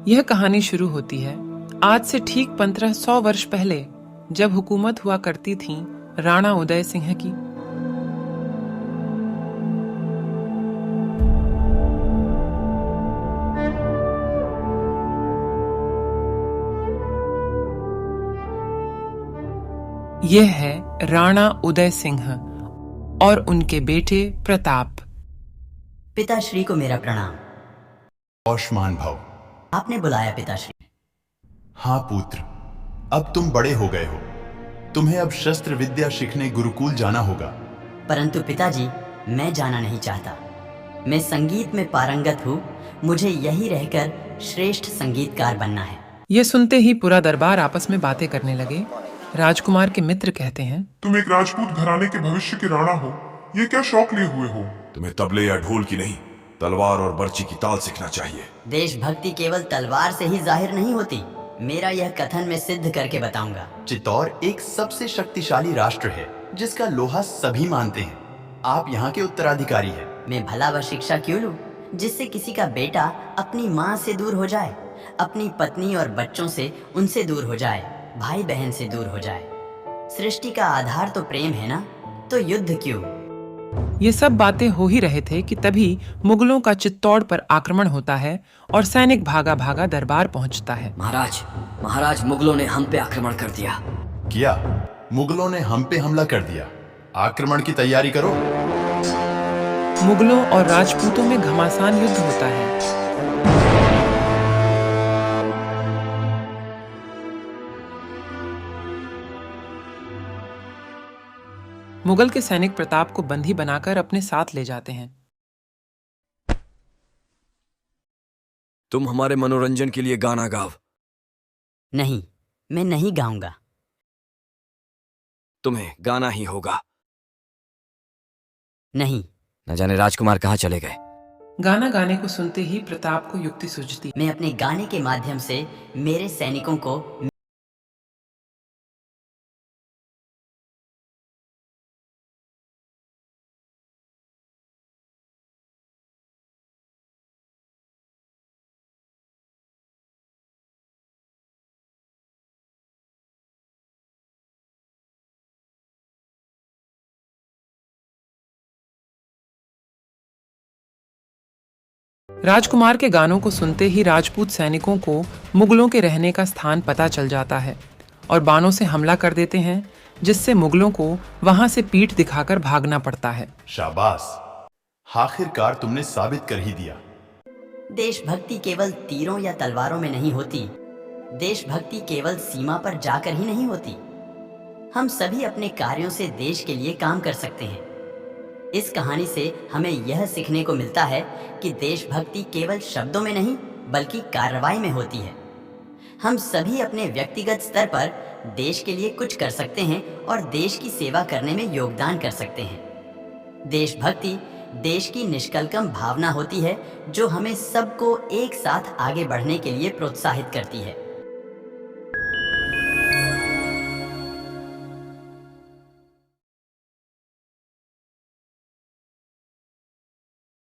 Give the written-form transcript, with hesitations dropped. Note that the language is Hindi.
यह कहानी शुरू होती है आज से ठीक 1500 वर्ष पहले, जब हुकूमत हुआ करती थी राणा उदय सिंह की। यह है राणा उदय सिंह और उनके बेटे प्रताप। पिताश्री को मेरा प्रणाम। आयुष्मान भव। आपने बुलाया पिताश्री? हाँ पुत्र, अब तुम बड़े हो गए हो। तुम्हें अब शस्त्र विद्या सीखने गुरुकुल जाना होगा। परंतु पिताजी, मैं जाना नहीं चाहता। मैं संगीत में पारंगत हूँ। मुझे यही रहकर श्रेष्ठ संगीतकार बनना है। ये सुनते ही पूरा दरबार आपस में बातें करने लगे। राजकुमार के मित्र कहते हैं, तुम एक राजपूत घराने के भविष्य के राणा हो, ये क्या शौक लिए हुए हो? तुम्हें तबले या ढोल की नहीं, तलवार और बर्ची की ताल सीखना चाहिए। देशभक्ति केवल तलवार से ही जाहिर नहीं होती। मेरा यह कथन मैं सिद्ध करके बताऊंगा। चित्तौड़ एक सबसे शक्तिशाली राष्ट्र है जिसका लोहा सभी मानते हैं। आप यहाँ के उत्तराधिकारी हैं। मैं भला वह शिक्षा क्यों लूं जिससे किसी का बेटा अपनी माँ से दूर हो जाए, अपनी पत्नी और बच्चों से उनसे दूर हो जाए, भाई बहन से दूर हो जाए। सृष्टि का आधार तो प्रेम है ना, तो युद्ध क्यों? ये सब बातें हो ही रहे थे कि तभी मुगलों का चित्तौड़ पर आक्रमण होता है और सैनिक भागा भागा दरबार पहुंचता है। महाराज, मुगलों ने हम पे आक्रमण कर दिया। किया? मुगलों ने हम पे हमला कर दिया। आक्रमण की तैयारी करो। मुगलों और राजपूतों में घमासान युद्ध होता है। मुगल के सैनिक प्रताप को बंदी बनाकर अपने साथ ले जाते हैं। तुम हमारे मनोरंजन के लिए गाना गाओ। नहीं, मैं नहीं गाऊंगा। तुम्हें गाना ही होगा। नहीं। न जाने राजकुमार कहाँ चले गए। गाना गाने को सुनते ही प्रताप को युक्ति सूझती। मैं अपने गाने के माध्यम से मेरे सैनिकों को राजकुमार के गानों को सुनते ही राजपूत सैनिकों को मुगलों के रहने का स्थान पता चल जाता है और बाणों से हमला कर देते हैं, जिससे मुगलों को वहां से पीठ दिखाकर भागना पड़ता है। शाबाश, आखिरकार तुमने साबित कर ही दिया। देशभक्ति केवल तीरों या तलवारों में नहीं होती। देशभक्ति केवल सीमा पर जाकर ही नहीं होती। हम सभी अपने कार्यों से देश के लिए काम कर सकते हैं। इस कहानी से हमें यह सीखने को मिलता है कि देशभक्ति केवल शब्दों में नहीं बल्कि कार्रवाई में होती है। हम सभी अपने व्यक्तिगत स्तर पर देश के लिए कुछ कर सकते हैं और देश की सेवा करने में योगदान कर सकते हैं। देशभक्ति देश की निष्कलंक भावना होती है जो हमें सबको एक साथ आगे बढ़ने के लिए प्रोत्साहित करती है।